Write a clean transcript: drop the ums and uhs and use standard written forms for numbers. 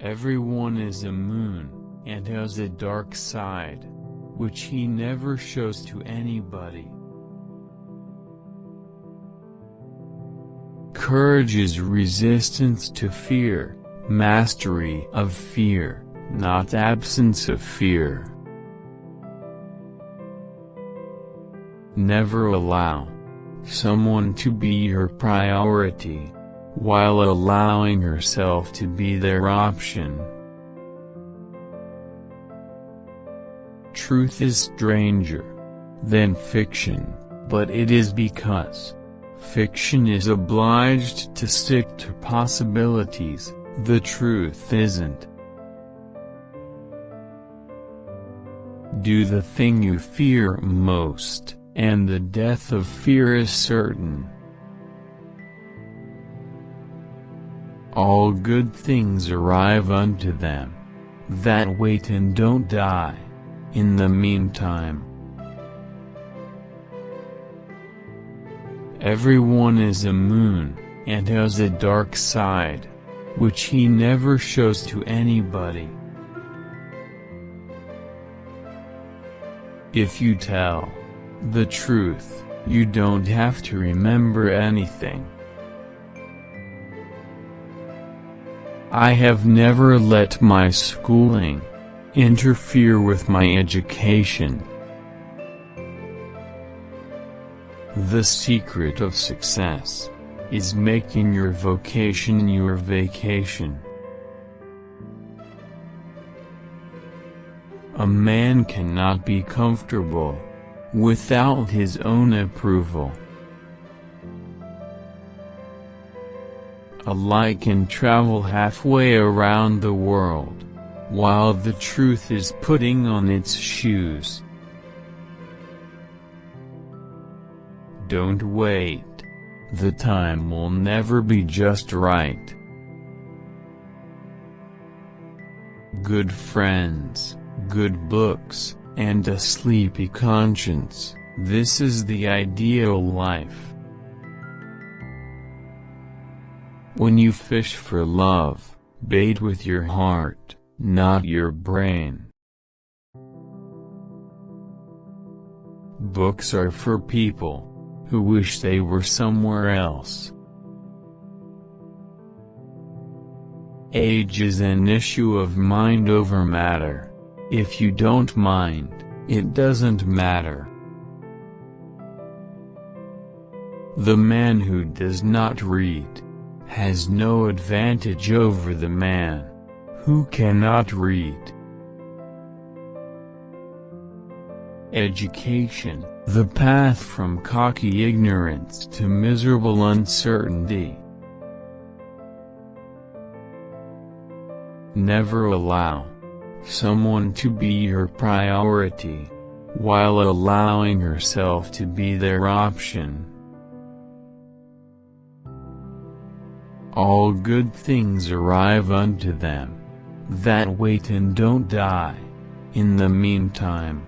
Everyone is a moon, and has a dark side, which he never shows to anybody. Courage is resistance to fear, mastery of fear, not absence of fear. Never allow someone to be your priority, while allowing yourself to be their option. Truth is stranger than fiction, but it is because fiction is obliged to stick to possibilities, the truth isn't. Do the thing you fear most, and the death of fear is certain. All good things arrive unto them that wait and don't die in the meantime. Everyone is a moon, and has a dark side, which he never shows to anybody. If you tell the truth, you don't have to remember anything. I have never let my schooling interfere with my education. The secret of success is making your vocation your vacation. A man cannot be comfortable without his own approval. A lie can travel halfway around the world, while the truth is putting on its shoes. Don't wait. The time will never be just right. Good friends, good books, and a sleepy conscience, this is the ideal life. When you fish for love, bait with your heart, not your brain. Books are for people who wish they were somewhere else. Age is an issue of mind over matter. If you don't mind, it doesn't matter. The man who does not read has no advantage over the man who cannot read. Education, the path from cocky ignorance to miserable uncertainty. Never allow someone to be your priority, while allowing yourself to be their option. All good things arrive unto them that wait and don't die in the meantime.